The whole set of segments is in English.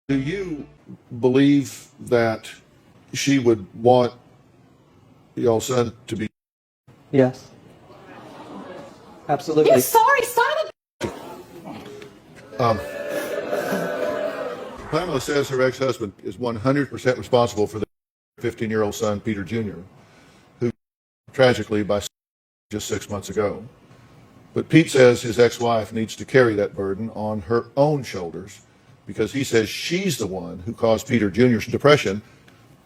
Do you believe that she would want your son to be? Yes. Absolutely. You sorry son of a... Pamela says her ex-husband is 100% responsible for the 15-year-old son, Peter Jr., who tragically by just 6 months ago. But Pete says his ex-wife needs to carry that burden on her own shoulders because he says she's the one who caused Peter Jr.'s depression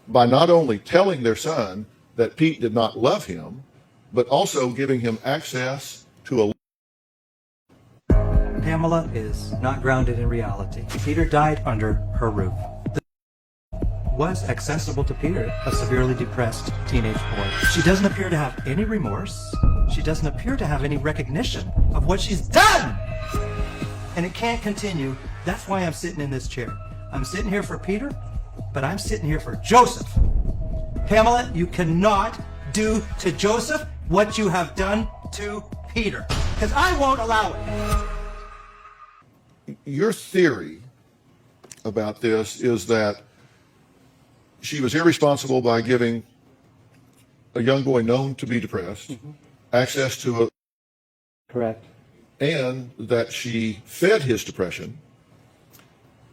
by not only telling their son that Pete did not love him, but also giving him access to a... Pamela is not grounded in reality. Peter died under her roof. Was accessible to Peter, a severely depressed teenage boy. She doesn't appear to have any remorse. She doesn't appear to have any recognition of what she's done. And it can't continue. That's why I'm sitting in this chair. I'm sitting here for Peter, but I'm sitting here for Joseph. Pamela, you cannot do to Joseph what you have done to Peter, because I won't allow it. Your theory about this is that she was irresponsible by giving a young boy known to be depressed access to a... Correct. And that she fed his depression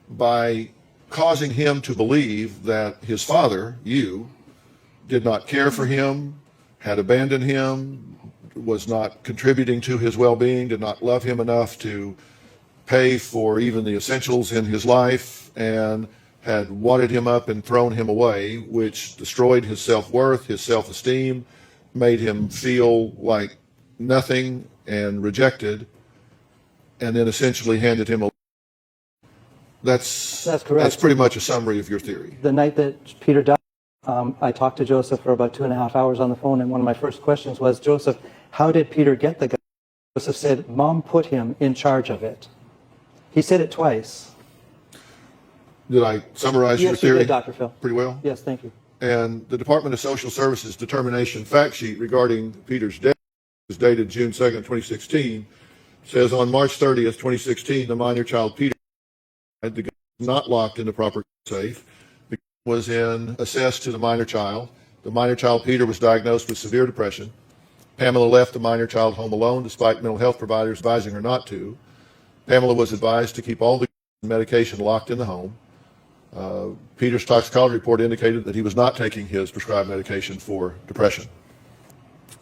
by causing him to believe that his father, you, did not care for him, had abandoned him, was not contributing to his well-being, did not love him enough to pay for even the essentials in his life, and had wadded him up and thrown him away, which destroyed his self-worth, his self-esteem, made him feel like nothing and rejected, and then essentially handed him a... That's correct. That's pretty much a summary of your theory. The night that Peter died, I talked to Joseph for about 2.5 hours on the phone, and one of my first questions was, Joseph, how did Peter get the gun? Joseph said, Mom put him in charge of it. He said it twice. Did I summarize your Yes, theory? you did, Dr. Phil. Pretty well? Yes, thank you. And the Department of Social Services determination fact sheet regarding Peter's death, is dated June 2nd, 2016, says on March 30th, 2016, the minor child Peter died. The gun was not locked in the proper safe. The gun was assessed to the minor child. The minor child Peter was diagnosed with severe depression. Pamela left the minor child home alone despite mental health providers advising her not to. Pamela was advised to keep all the medication locked in the home. Peter's toxicology report indicated that he was not taking his prescribed medication for depression.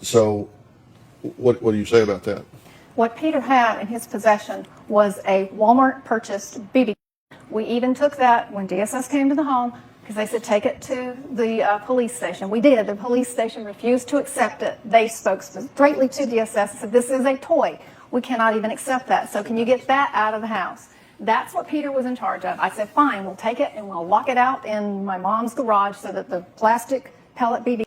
So what do you say about that? What Peter had in his possession was a Walmart purchased BB. We even took that when DSS came to the home because they said take it to the police station. We did. The police station refused to accept it. They spoke straightly to DSS and said this is a toy. We cannot even accept that. So can you get that out of the house? That's what Peter was in charge of. I said, fine, we'll take it and we'll lock it out in my mom's garage so that the plastic pellet BB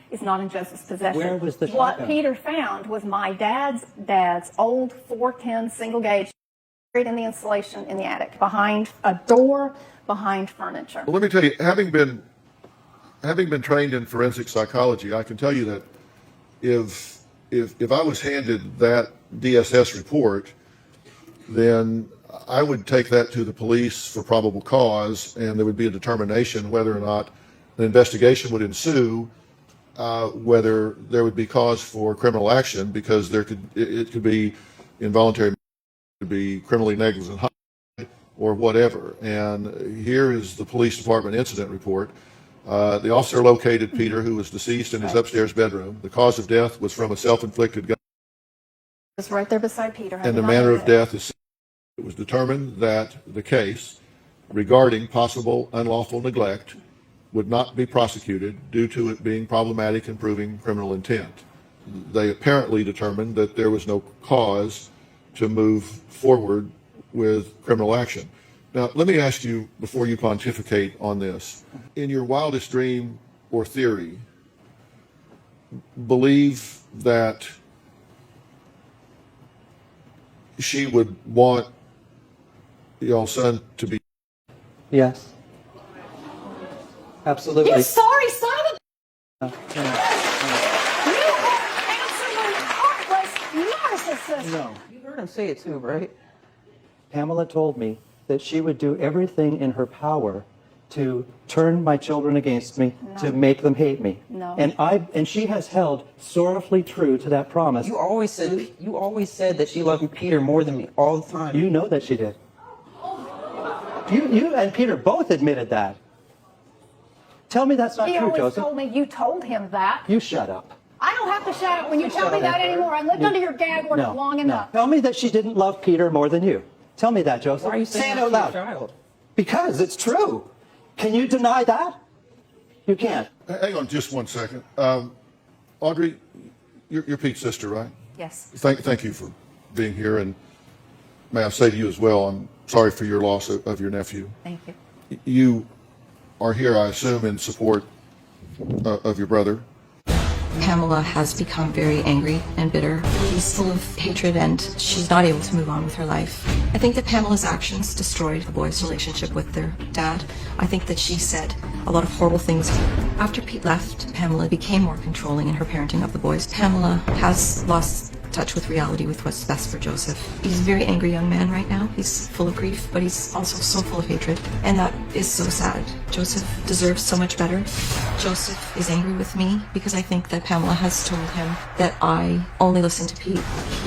is not in Joseph's possession. Where was the What shotgun? Peter found was my dad's old 410 single gauge buried in the insulation in the attic, behind a door, behind furniture. Well, let me tell you, having been trained in forensic psychology, I can tell you that if I was handed that DSS report, then I would take that to the police for probable cause, and there would be a determination whether or not an investigation would ensue, whether there would be cause for criminal action, because it could be involuntary, it could be criminally negligent or whatever. And here is the police department incident report. The officer located Peter, who was deceased, in his upstairs bedroom. The cause of death was from a self-inflicted gun. It's right there beside Peter. And the manner of death is... It was determined that the case regarding possible unlawful neglect would not be prosecuted due to it being problematic in proving criminal intent. They apparently determined that there was no cause to move forward with criminal action. Now, let me ask you, before you pontificate on this, in your wildest dream or theory, believe that she would want your son to be... Yes. Absolutely. You sorry son of a... Yeah. You are absolutely heartless narcissist. No. You heard him say it too, right? Pamela told me that she would do everything in her power to turn my children against me, to make them hate me. No. And she has held sorrowfully true to that promise. You always said that she loved Peter more than me all the time. You know that she did. You and Peter both admitted that. Tell me that's not He true, always Joseph. told me you told him that. You shut up. I don't have to shut up when you tell me that anymore. I lived under your gag order long enough. Tell me that she didn't love Peter more than you. Tell me that, Joseph. Why are you Say saying it that out to your loud. child? Because it's true. Can you deny that? You can't. Hang on just one second. Audrey, you're Pete's sister, right? Yes. Thank you for being here, and may I say to you as well, I'm sorry for your loss of your nephew. Thank you. You are here, I assume, in support of your brother. Pamela has become very angry and bitter. He's full of hatred and she's not able to move on with her life. I think that Pamela's actions destroyed the boys' relationship with their dad. I think that she said a lot of horrible things. After Pete left, Pamela became more controlling in her parenting of the boys. Pamela has lost touch with reality, with what's best for Joseph. He's a very angry young man right now. He's full of grief, but he's also so full of hatred. And that is so sad. Joseph deserves so much better. Joseph is angry with me because I think that Pamela has told him that I only listen to Pete.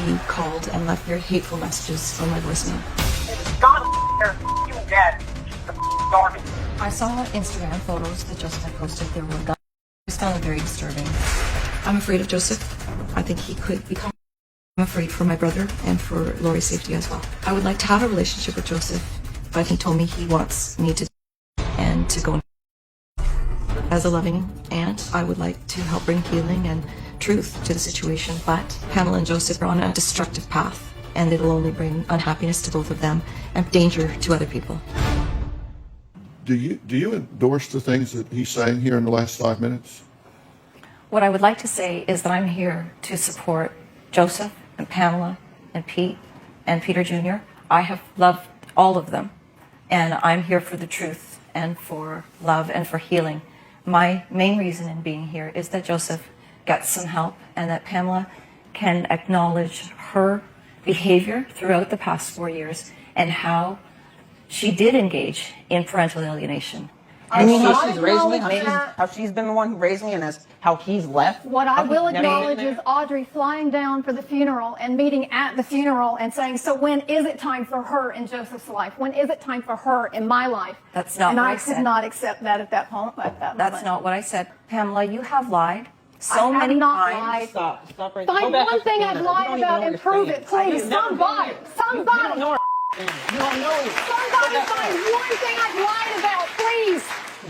He called and left very hateful messages on my voicemail. You dead. Garbage. I saw Instagram photos that Joseph had posted. There were guns. I just found it very disturbing. I'm afraid of Joseph. I think he could become. I'm afraid for my brother and for Lori's safety as well. I would like to have a relationship with Joseph, but he told me he wants me to and to go. As a loving aunt, I would like to help bring healing and truth to the situation, but Pamela and Joseph are on a destructive path, and it'll only bring unhappiness to both of them and danger to other people. Do you endorse the things that he's saying here in the last 5 minutes? What I would like to say is that I'm here to support Joseph and Pamela and Pete and Peter Jr. I have loved all of them, and I'm here for the truth and for love and for healing. My main reason in being here is that Joseph gets some help and that Pamela can acknowledge her behavior throughout the past 4 years and how she did engage in parental alienation. I mean, will how she's raised me, acknowledge that. how she's been the one who raised me, and how he's left. What I How will he's never acknowledge been is there. Audrey flying down for the funeral and meeting at the funeral and saying, so when is it time for her in Joseph's life? When is it time for her in my life? That's not and what I I could said. not accept that at that moment. That's not what I said. Pamela, you have lied so I have many not times. lied. Stop right there. Find Go back one up thing to I've Canada. You lied don't even about know and what prove you're it, saying. please. You've never been Somebody, here. somebody, You don't know. You don't know. somebody find one thing I've lied about, please.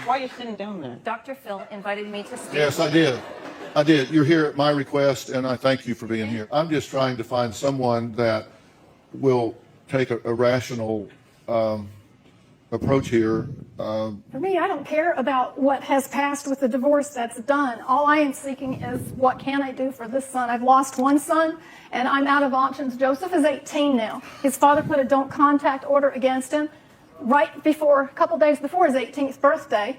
Why are you sitting down there? Dr. Phil invited me to speak. Yes, I did. You're here at my request, and I thank you for being here. I'm just trying to find someone that will take a rational approach here. For me, I don't care about what has passed with the divorce that's done. All I am seeking is what can I do for this son. I've lost one son, and I'm out of options. Joseph is 18 now. His father put a don't contact order against him right before, a couple days before his 18th birthday.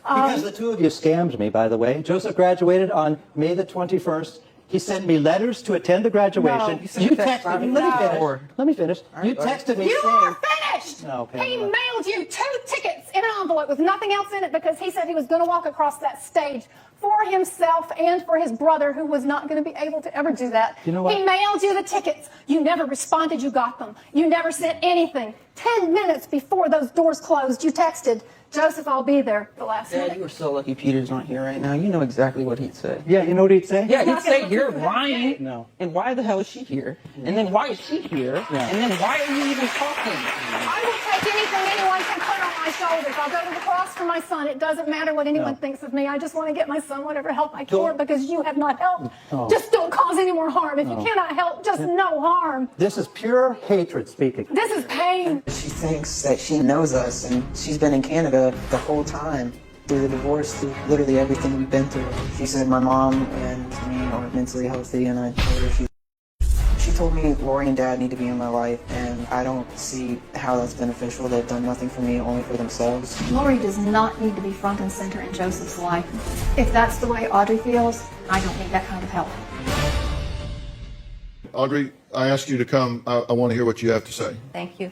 Because the two of you scammed me, by the way. Joseph graduated on May the 21st. He sent me letters to attend the graduation. No. You sent a text, texted me. right? Let me No. finish. Let me finish. You go ahead. texted me You saying... are finished! No, He Pamela. mailed you 2 tickets in an envelope with nothing else in it because he said he was going to walk across that stage for himself and for his brother, who was not going to be able to ever do that. You know what? He mailed you the tickets. You never responded you got them. You never sent anything. 10 minutes before those doors closed, you texted, Joseph, I'll be there the last Dad, minute. you are so lucky Peter's not here right now. You know exactly what he'd say. Yeah, you know what he'd say? Yeah, he'd not say gonna you're do that. lying. No. And why the hell is she here? And then why is she here? Yeah. And then why are you even talking? I will take anything anyone can put on my shoulders. I'll go to the cross for my son. It doesn't matter what anyone thinks of me. I just want to get my son whatever help I can because you have not helped. Just don't cause any more harm. If you cannot help, just no harm. This is pure hatred speaking. This is pain. She thinks that she knows us, and she's been in Canada the whole time through the divorce, through literally everything we've been through. She said my mom and me are mentally healthy, and I told her she told me Lori and Dad need to be in my life, and I don't see how that's beneficial. They've done nothing for me, only for themselves. Lori does not need to be front and center in Joseph's life. If that's the way Audrey feels, I don't need that kind of help. Audrey, I asked you to come. I want to hear what you have to say. Thank you.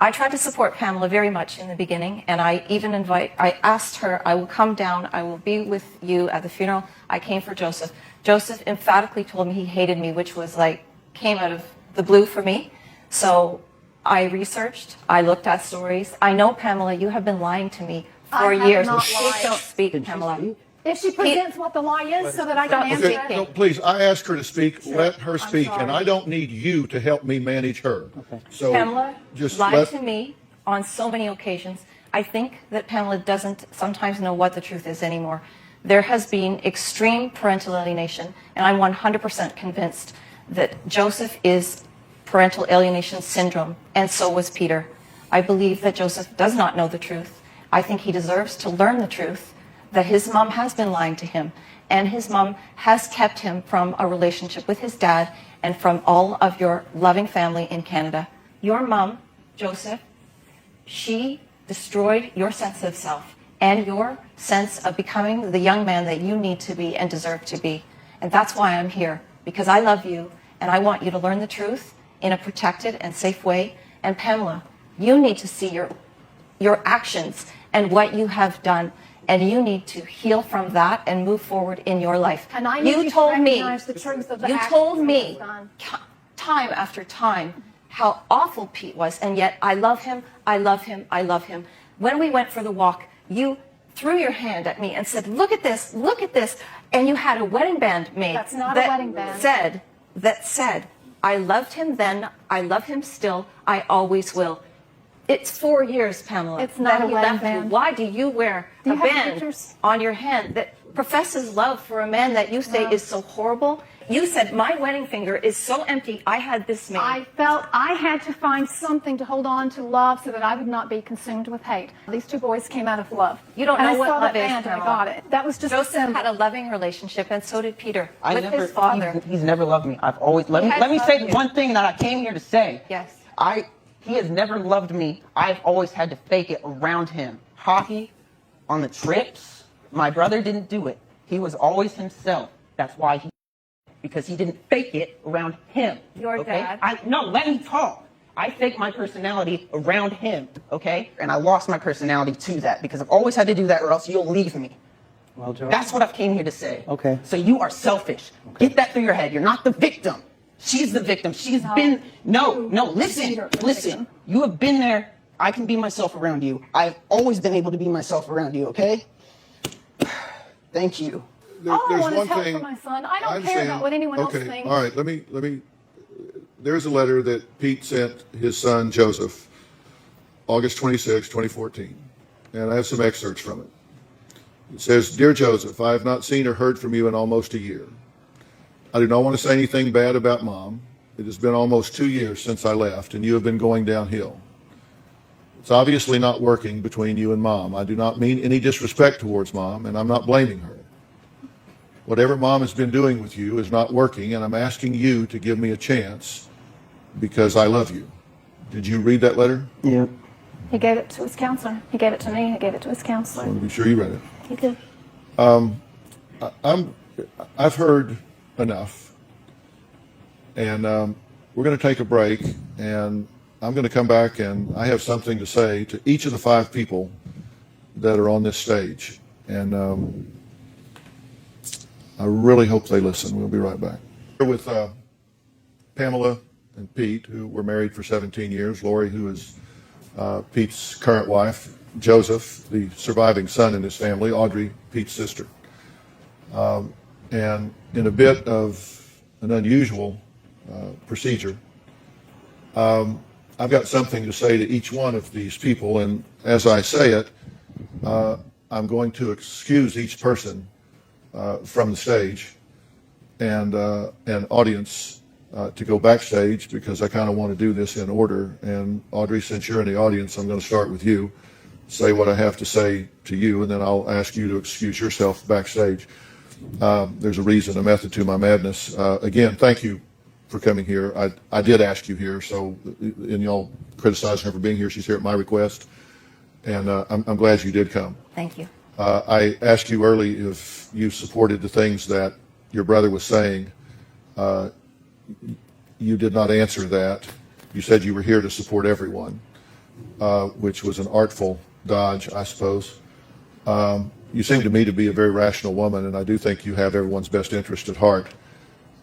I tried to support Pamela very much in the beginning, and I asked her, I will come down, I will be with you at the funeral. I came for Joseph. Joseph emphatically told me he hated me, which was like, came out of the blue for me. So I researched, I looked at stories. I know, Pamela, you have been lying to me for I have years. not Please lied. don't speak, Pamela. If she presents what the lie is so that I can answer Okay, it. no, please, I asked her to speak. Let her speak, and sorry. I don't need you to help me manage her. So Pamela just lied let, to me on so many occasions. I think that Pamela doesn't sometimes know what the truth is anymore. There has been extreme parental alienation, and I'm 100% convinced that Joseph is parental alienation syndrome, and so was Peter. I believe that Joseph does not know the truth. I think he deserves to learn the truth, that his mom has been lying to him, and his mom has kept him from a relationship with his dad and from all of your loving family in Canada. Your mom, Joseph, she destroyed your sense of self and your sense of becoming the young man that you need to be and deserve to be. And that's why I'm here, because I love you and I want you to learn the truth in a protected and safe way. And Pamela, you need to see your actions and what you have done, and you need to heal from that and move forward in your life. And I need you to recognize the truth of the you actions told that me he's done. time after time how awful Pete was, and yet I love him, I love him, I love him. When we went for the walk, you threw your hand at me and said, look at this, and you had a wedding band made. That's not a wedding band. That said, I loved him then, I love him still, I always will. It's 4 years, Pamela. It's not that a he wedding left you. band. Why do you wear Do you a have band pictures? on your hand that professes love for a man that you say is so horrible? You said, my wedding finger is so empty, I had this made. I felt I had to find something to hold on to love so that I would not be consumed with hate. These two boys came out of love. You don't and know I what saw love that is, band and I Pamela. got it. That was just Joseph a symbol. had a loving relationship, and so did Peter, I with never, his father. He's never loved me. I've always let He me has let me say loved you. one thing that I came here to say. Yes. He has never loved me. I've always had to fake it around him. Hockey, on the trips, my brother didn't do it. He was always himself. That's why because he didn't fake it around him. Your dad. No, let me talk. I faked my personality around him, okay? And I lost my personality to that because I've always had to do that or else you'll leave me. Well, Joe. That's what I've came here to say. Okay. So you are selfish. Get that through your head. You're not the victim. She's the victim. She's been, listen. You have been there. I can be myself around you. I've always been able to be myself around you, okay? Thank you. All I there's want one is help thing. for my son. I don't care understand. about what anyone else Okay, thinks. all right, let me, there's a letter that Pete sent his son Joseph, August 26, 2014, and I have some excerpts from it. It says, Dear Joseph, I have not seen or heard from you in almost a year. I do not want to say anything bad about Mom. It has been almost 2 years since I left, and you have been going downhill. It's obviously not working between you and Mom. I do not mean any disrespect towards Mom, and I'm not blaming her. Whatever Mom has been doing with you is not working, and I'm asking you to give me a chance because I love you. Did you read that letter? Yeah. He gave it to his counselor. He gave it to me. He gave it to his I counselor. want to be sure you read it. He did. I've heard enough, and we're going to take a break, and I'm going to come back, and I have something to say to each of the 5 people that are on this stage, and I really hope they listen. We'll be right back. Here with Pamela and Pete, who were married for 17 years, Lori, who is Pete's current wife, Joseph, the surviving son in his family, Audrey, Pete's sister. And in a bit of an unusual procedure, I've got something to say to each one of these people, and as I say it, I'm going to excuse each person from the stage and audience to go backstage because I kind of want to do this in order. And Audrey, since you're in the audience, I'm going to start with you, say what I have to say to you, and then I'll ask you to excuse yourself backstage. There's a reason, a method to my madness. Again, thank you for coming here. I did ask you here, so, and y'all criticizing her for being here. She's here at my request, and I'm glad you did come. Thank you. I asked you early if you supported the things that your brother was saying. You did not answer that. You said you were here to support everyone. which was an artful dodge, I suppose. You seem to me to be a very rational woman, and I do think you have everyone's best interest at heart.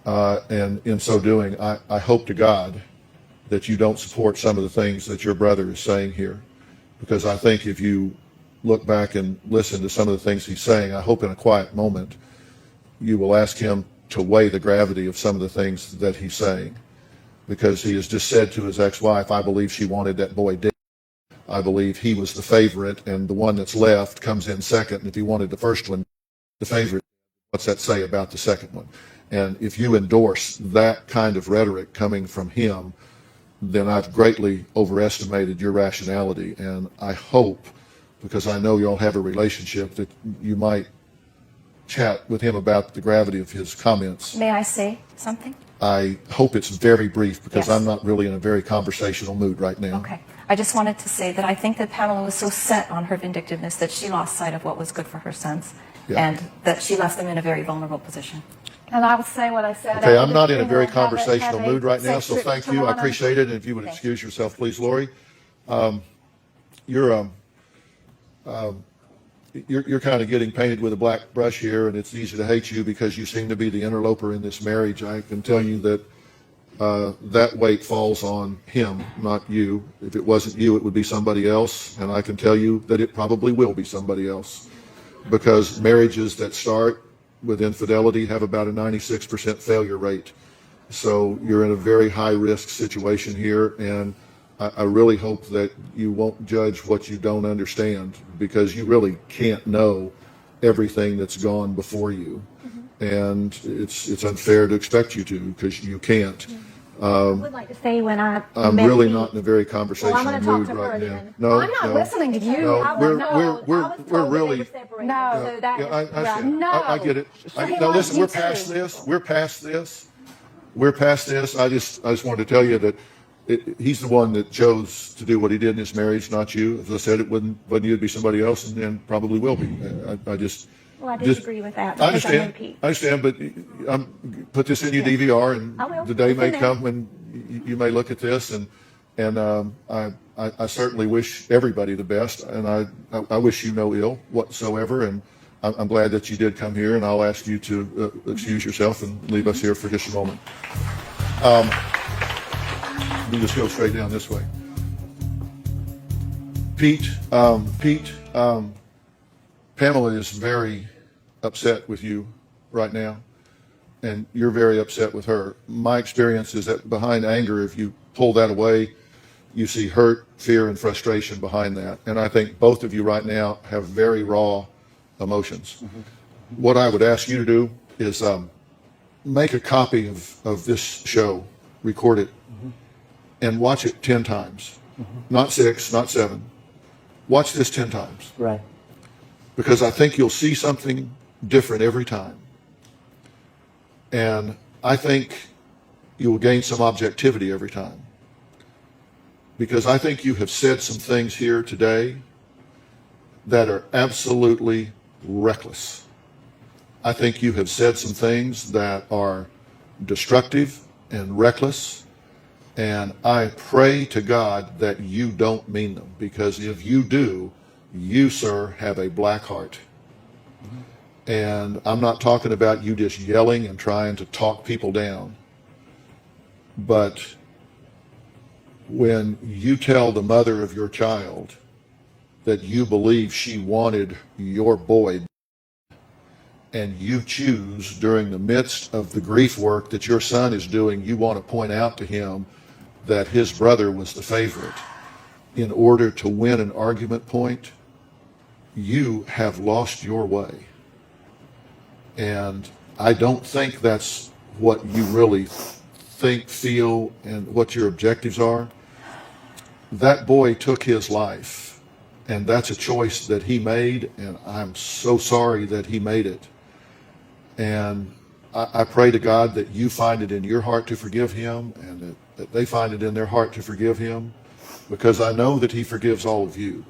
And in so doing, I hope to God that you don't support some of the things that your brother is saying here. Because I think if you look back and listen to some of the things he's saying, I hope in a quiet moment you will ask him to weigh the gravity of some of the things that he's saying. Because he has just said to his ex-wife, I believe she wanted that boy dead. I believe he was the favorite, and the one that's left comes in second. And if he wanted the first one, the favorite, what's that say about the second one? And if you endorse that kind of rhetoric coming from him, then I've greatly overestimated your rationality. And I hope, because I know y'all have a relationship, that you might chat with him about the gravity of his comments. May I say something? I hope it's very brief, because Yes. I'm not really in a very conversational mood right now. Okay. I just wanted to say that I think that Pamela was so set on her vindictiveness that she lost sight of what was good for her sons, Yeah. and that she left them in a very vulnerable position. And I will say what I said. Okay, I'm after not the in a very funeral, have conversational a mood right now, safe so trip thank to you. I Toronto. appreciate it. And if you would Okay. excuse yourself, please, Lori. You're kind of getting painted with a black brush here, and it's easy to hate you because you seem to be the interloper in this marriage. I can tell you that that weight falls on him, not you. If it wasn't you, it would be somebody else, and I can tell you that it probably will be somebody else, because marriages that start with infidelity have about a 96% failure rate. So you're in a very high-risk situation here, and I really hope that you won't judge what you don't understand, because you really can't know everything that's gone before you. And it's unfair to expect you to, because you can't. I would like to say when I'm met really Pete- not in a very Well, conversational I'm going to talk mood to her right now. then. No, I'm not no, listening to you. No, I was we're told- I was we're told that they really. were separated, No. so that Yeah, I is- understand. No. I get it. So he Now loves listen, you we're past too. this. We're past this. We're past this. I just wanted to tell you that he's the one that chose to do what he did in his marriage, not you. As I said, it wasn't you, it'd be somebody else, and probably will be. I just. Well, I just- disagree with that. I because know understand. Pete. I understand, but put this in your DVR, and I will. the day It's may in there. come when you may look at this, and I certainly wish everybody the best, and I wish you no ill whatsoever, and I'm glad that you did come here, and I'll ask you to excuse yourself and leave us here for just a moment. We just go straight down this way. Pete, Pamela is very upset with you right now, and you're very upset with her. My experience is that behind anger, if you pull that away, you see hurt, fear, and frustration behind that. And I think both of you right now have very raw emotions. What I would ask you to do is make a copy of this show, record it, and watch it 10 times. Not 6, not 7. Watch this 10 times. Right. Because I think you'll see something different every time. And I think you will gain some objectivity every time. Because I think you have said some things here today that are absolutely reckless. I think you have said some things that are destructive and reckless. And I pray to God that you don't mean them. Because if you do, you, sir, have a black heart. And I'm not talking about you just yelling and trying to talk people down. But when you tell the mother of your child that you believe she wanted your boy, and you choose during the midst of the grief work that your son is doing, you want to point out to him that his brother was the favorite in order to win an argument point, you have lost your way. And I don't think that's what you really think, feel, and what your objectives are. That boy took his life, and that's a choice that he made, and I'm so sorry that he made it. And I pray to God that you find it in your heart to forgive him, and that they find it in their heart to forgive him, because I know that he forgives all of you.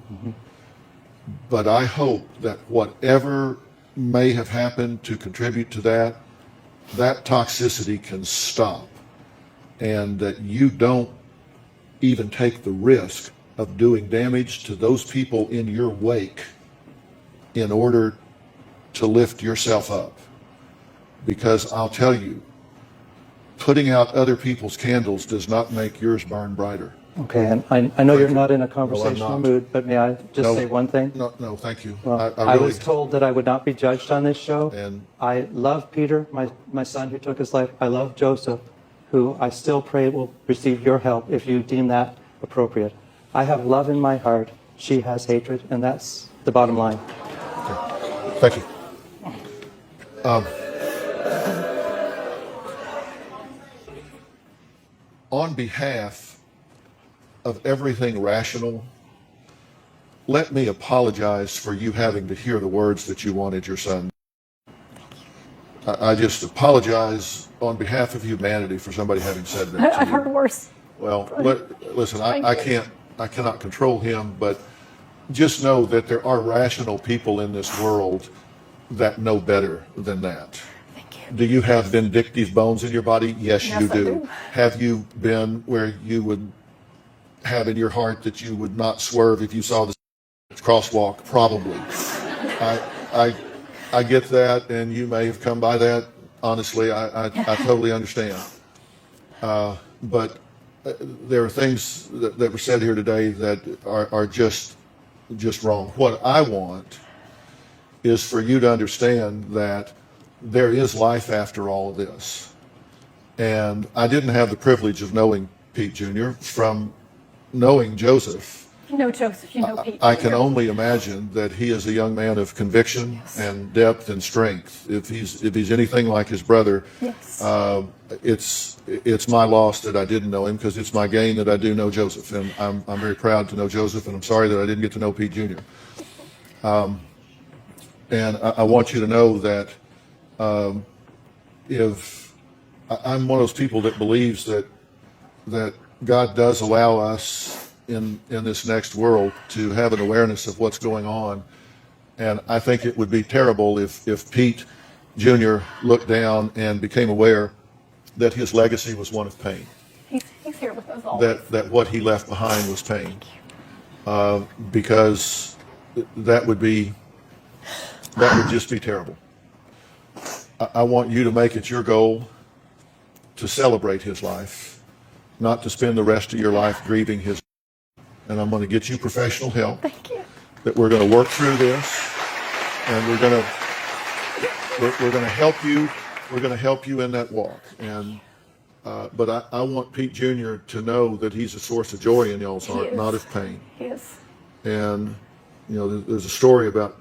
But I hope that whatever may have happened to contribute to that toxicity can stop, and that you don't even take the risk of doing damage to those people in your wake in order to lift yourself up. Because I'll tell you, putting out other people's candles does not make yours burn brighter. Okay, and I know you're not in a No, conversational I'm not. mood, but may I just No. say one thing? No, thank you. Well, I I really, was told that I would not be judged on this show. And- I love Peter, my son who took his life. I love Joseph, who I still pray will receive your help if you deem that appropriate. I have love in my heart. She has hatred, and that's the bottom line. Thank you. On behalf of everything rational, let me apologize for you having to hear the words that you wanted your son. I just apologize on behalf of humanity for somebody having said that to I've you. heard worse. Well, listen, I cannot control him, but just know that there are rational people in this world that know better than that. Thank you. Do you have vindictive bones in your body? Yes, Yes, you I do. do. Have you been where you would have in your heart that you would not swerve if you saw the crosswalk? Probably. I get that, and you may have come by that. Honestly, I totally understand. But there are things that were said here today that are just wrong. What I want is for you to understand that there is life after all of this. And I didn't have the privilege of knowing Pete Jr. From knowing Joseph. You know Joseph, you know Pete. I can only imagine that he is a young man of conviction and depth and strength. If he's anything like his brother, Yes. It's my loss that I didn't know him, because it's my gain that I do know Joseph, and I'm very proud to know Joseph, and I'm sorry that I didn't get to know Pete Jr. And I want you to know that if I'm one of those people that believes that God does allow us in this next world to have an awareness of what's going on. And I think it would be terrible if Pete Jr. looked down and became aware that his legacy was one of pain, He's here with us always. that what he left behind was pain. Because that would just be terrible. I want you to make it your goal to celebrate his life, not to spend the rest of your life grieving his. And I'm going to get you professional help. Thank you. That we're going to work through this, and we're going to help you. We're going to help you in that walk. And but I want Pete Jr. to know that he's a source of joy in y'all's heart, is. not of pain. He is. And there's a story about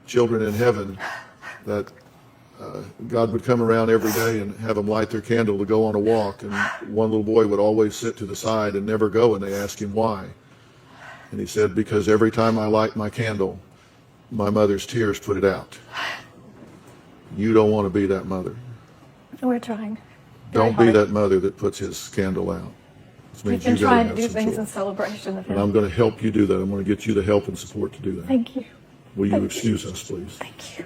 children in heaven that God would come around every day and have them light their candle to go on a walk, and one little boy would always sit to the side and never go, and they asked him why. And he said, because every time I light my candle, my mother's tears put it out. You don't want to be that mother. We're trying. Don't be that mother that puts his candle out. This We've means been you gotta trying to have do some things joy. in celebration of And I'm him. going to help you do that. I'm going to get you the help and support to do that. Thank you. Will you Thank excuse us, please? Thank you.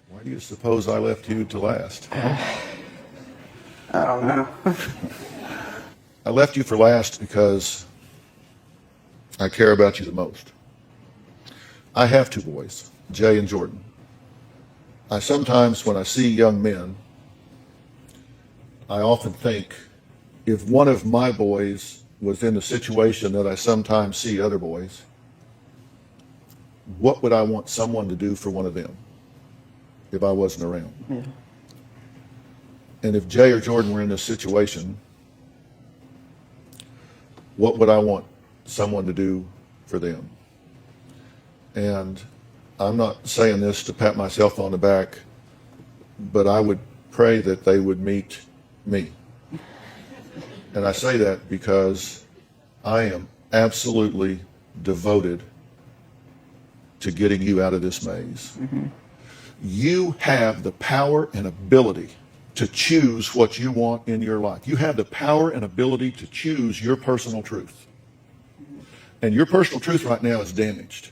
Why do you suppose I left you to last? I don't know. I left you for last because I care about you the most. I have two boys, Jay and Jordan. I sometimes, when I see young men, I often think, if one of my boys was in the situation that I sometimes see other boys, what would I want someone to do for one of them if I wasn't around? Yeah. And if Jay or Jordan were in this situation, what would I want someone to do for them? And I'm not saying this to pat myself on the back, but I would pray that they would meet me. And I say that because I am absolutely devoted to getting you out of this maze. Mm-hmm. You have the power and ability to choose what you want in your life. You have the power and ability to choose your personal truth. And your personal truth right now is damaged.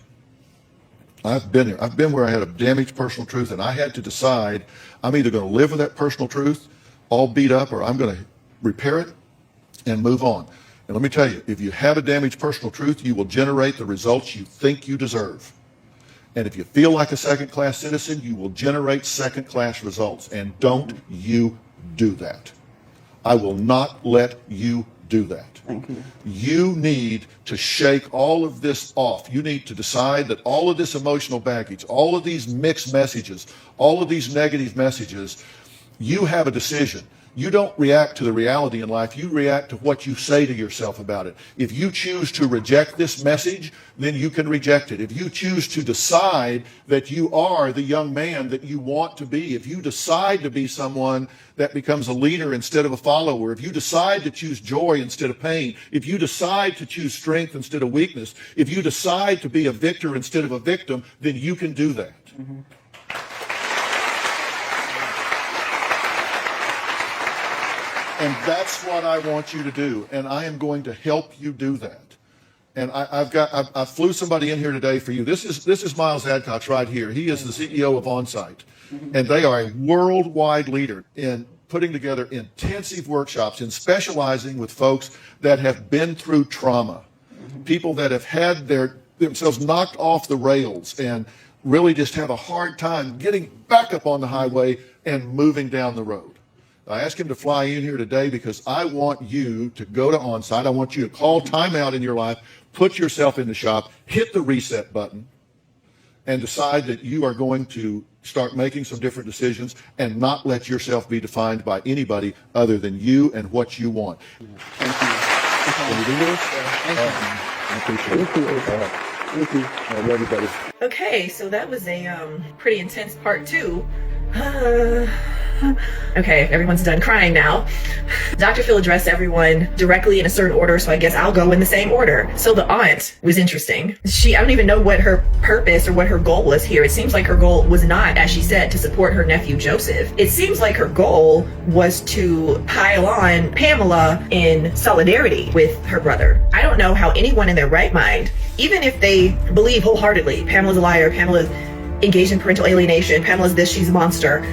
I've been there. I've been where I had a damaged personal truth, and I had to decide I'm either going to live with that personal truth all beat up, or I'm going to repair it and move on. And let me tell you, if you have a damaged personal truth, you will generate the results you think you deserve. And if you feel like a second-class citizen, you will generate second-class results. And don't you do that. I will not let you do that. Thank you. You need to shake all of this off. You need to decide that all of this emotional baggage, all of these mixed messages, all of these negative messages, you have a decision. You don't react to the reality in life. You react to what you say to yourself about it. If you choose to reject this message, then you can reject it. If you choose to decide that you are the young man that you want to be, if you decide to be someone that becomes a leader instead of a follower, if you decide to choose joy instead of pain, if you decide to choose strength instead of weakness, if you decide to be a victor instead of a victim, then you can do that. Mm-hmm. And that's what I want you to do, and I am going to help you do that. And I flew somebody in here today for you. This is Miles Adcox right here. He is the CEO of Onsite, and they are a worldwide leader in putting together intensive workshops and specializing with folks that have been through trauma, people that have had themselves knocked off the rails and really just have a hard time getting back up on the highway and moving down the road. I asked him to fly in here today because I want you to go to Onsite. I want you to call time out in your life, put yourself in the shop, hit the reset button, and decide that you are going to start making some different decisions and not let yourself be defined by anybody other than you and what you want. Thank you. Can you do this? I appreciate it. Thank you. I love you, buddy. Okay, so that was a pretty intense part 2. Okay, everyone's done crying now. Dr. Phil addressed everyone directly in a certain order, so I guess I'll go in the same order. So the aunt was interesting. I don't even know what her purpose or what her goal was here. It seems like her goal was not, as she said, to support her nephew Joseph. It seems like her goal was to pile on Pamela in solidarity with her brother. I don't know how anyone in their right mind, even if they believe wholeheartedly Pamela's a liar, Pamela's engaged in parental alienation, Pamela's this, she's a monster,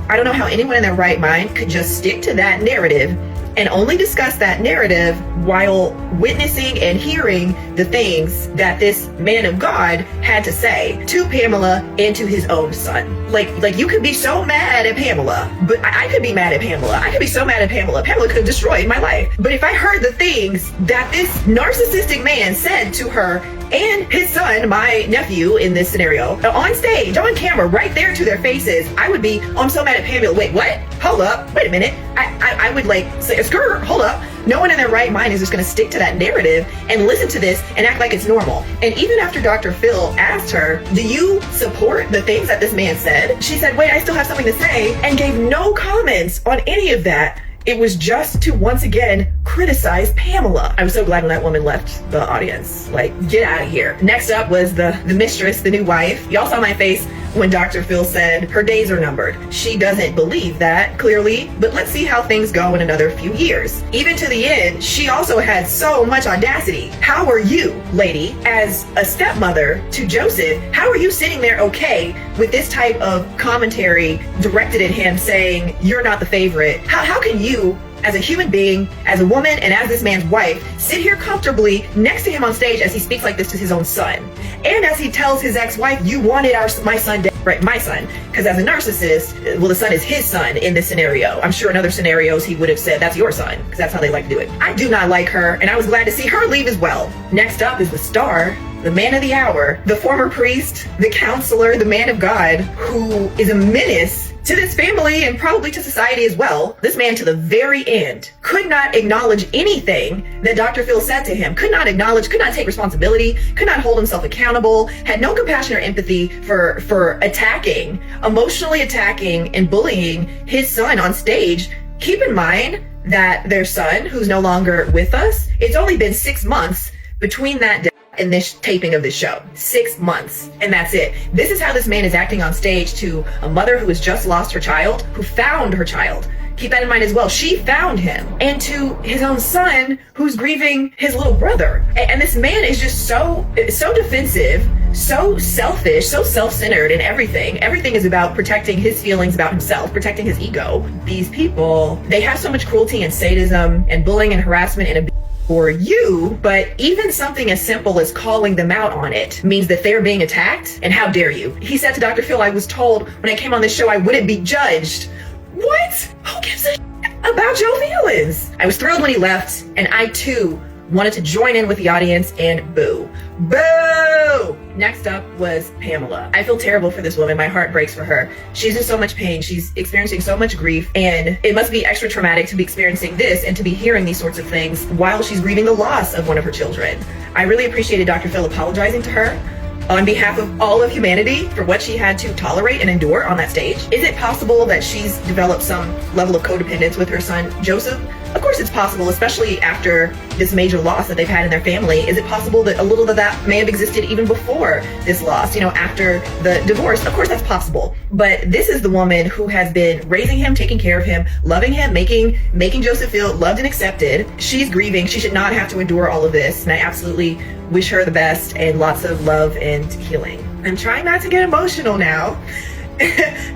I don't know how anyone in their right mind could just stick to that narrative and only discuss that narrative while witnessing and hearing the things that this man of God had to say to Pamela and to his own son. Like you could be so mad at Pamela, but I could be mad at Pamela. I could be so mad at Pamela. Pamela could have destroyed my life. But if I heard the things that this narcissistic man said to her and his son, my nephew in this scenario, on stage, on camera, right there to their faces, I would be, oh, I'm so mad at Pamela. Wait, what? Hold up. Wait a minute. I would like say, skirt, hold up. No one in their right mind is just going to stick to that narrative and listen to this and act like it's normal. And even after Dr. Phil asked her, do you support the things that this man said? She said, wait, I still have something to say, and gave no comments on any of that. It was just to once again criticize Pamela. I was so glad when that woman left the audience. Like, get out of here. Next up was the mistress, the new wife. Y'all saw my face when Dr. Phil said her days are numbered. She doesn't believe that, clearly, but let's see how things go in another few years. Even to the end, she also had so much audacity. How are you, lady, as a stepmother to Joseph, how are you sitting there okay with this type of commentary directed at him saying, you're not the favorite? How can you, as a human being, as a woman, and as this man's wife, sit here comfortably next to him on stage as he speaks like this to his own son? And as he tells his ex-wife, you wanted my son dead, right? My son. Because as a narcissist, well, the son is his son in this scenario. I'm sure in other scenarios he would have said, that's your son, because that's how they like to do it. I do not like her, and I was glad to see her leave as well. Next up is the star, the man of the hour, the former priest, the counselor, the man of God, who is a menace to this family and probably to society as well. This man to the very end could not acknowledge anything that Dr. Phil said to him, could not acknowledge, could not take responsibility, could not hold himself accountable, had no compassion or empathy for attacking, emotionally attacking and bullying his son on stage. Keep in mind that their son, who's no longer with us, it's only been 6 months between that day and this taping of this show. 6 months, and that's it. This is how this man is acting on stage to a mother who has just lost her child, who found her child keep that in mind as well. She found him. And to his own son, who's grieving his little brother. And this man is just so defensive, so selfish, so self-centered in everything. Everything is about protecting his feelings about himself, protecting his ego. These people, they have so much cruelty and sadism and bullying and harassment and abuse for you, but even something as simple as calling them out on it means that they're being attacked, and how dare you? He said to Dr. Phil, I was told when I came on this show I wouldn't be judged. What? Who gives a shit about Joe feelings? I was thrilled when he left, and I too wanted to join in with the audience and boo. Boo! Next up was Pamela. I feel terrible for this woman. My heart breaks for her. She's in so much pain. She's experiencing so much grief, and it must be extra traumatic to be experiencing this and to be hearing these sorts of things while she's grieving the loss of one of her children. I really appreciated Dr. Phil apologizing to her on behalf of all of humanity for what she had to tolerate and endure on that stage. Is it possible that she's developed some level of codependence with her son, Joseph? Of course it's possible, especially after this major loss that they've had in their family. Is it possible that a little of that may have existed even before this loss, you know, after the divorce? Of course that's possible. But this is the woman who has been raising him, taking care of him, loving him, making Joseph feel loved and accepted. She's grieving. She should not have to endure all of this. And I absolutely wish her the best and lots of love and healing. I'm trying not to get emotional now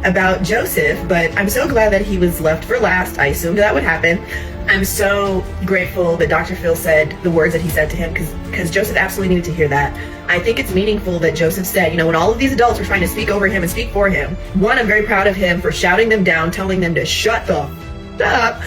about Joseph, but I'm so glad that he was left for last. I assumed that would happen. I'm so grateful that Dr. Phil said the words that he said to him, because Joseph absolutely needed to hear that. I think it's meaningful that Joseph said, you know, when all of these adults were trying to speak over him and speak for him, one, I'm very proud of him for shouting them down, telling them to shut the up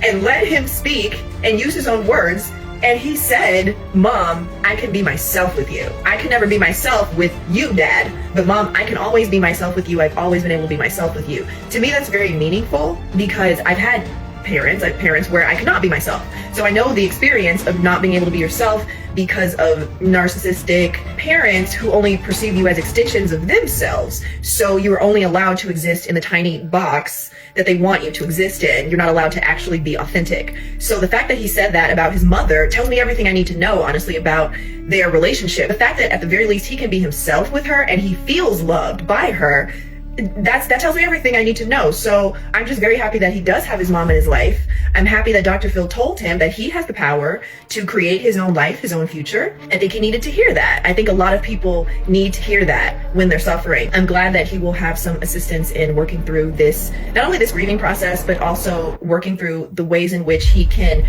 and let him speak and use his own words. And he said, Mom, I can be myself with you. I can never be myself with you, Dad. But Mom, I can always be myself with you. I've always been able to be myself with you. To me, that's very meaningful because I've had parents where I could not be myself. So I know the experience of not being able to be yourself because of narcissistic parents who only perceive you as extensions of themselves. So you're only allowed to exist in the tiny box that they want you to exist in. You're not allowed to actually be authentic. So the fact that he said that about his mother tells me everything I need to know, honestly, about their relationship. The fact that at the very least he can be himself with her and he feels loved by her, that tells me everything I need to know. So I'm just very happy that he does have his mom in his life. I'm happy that Dr. Phil told him that he has the power to create his own life, his own future. I think he needed to hear that. I think a lot of people need to hear that when they're suffering. I'm glad that he will have some assistance in working through this, not only this grieving process, but also working through the ways in which he can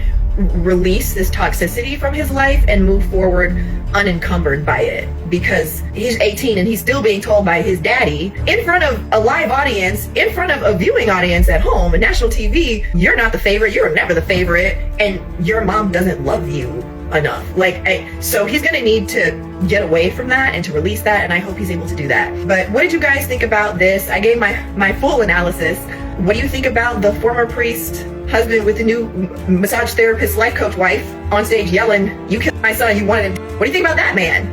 release this toxicity from his life and move forward unencumbered by it. Because he's 18 and he's still being told by his daddy in front of a live audience, in front of a viewing audience at home, and national TV, you're not the favorite, you're never the favorite, and your mom doesn't love you enough. So he's gonna need to get away from that and to release that, and I hope he's able to do that. But what did you guys think about this? I gave my full analysis. What do you think about the former priest husband with the new massage therapist life coach wife on stage yelling, "You killed my son, you wanted him"? What do you think about that man?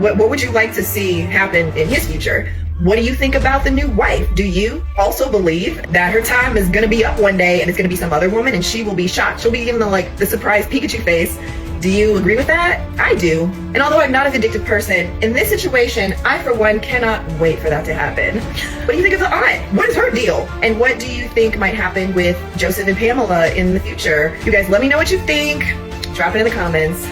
What would you like to see happen in his future? What do you think about the new wife? Do you also believe that her time is gonna be up one day and it's gonna be some other woman and she will be shocked? She'll be given the surprise Pikachu face. Do you agree with that? I do. And although I'm not a vindictive person, in this situation, I for one cannot wait for that to happen. What do you think of the aunt? What is her deal? And what do you think might happen with Joseph and Pamela in the future? You guys let me know what you think. Drop it in the comments.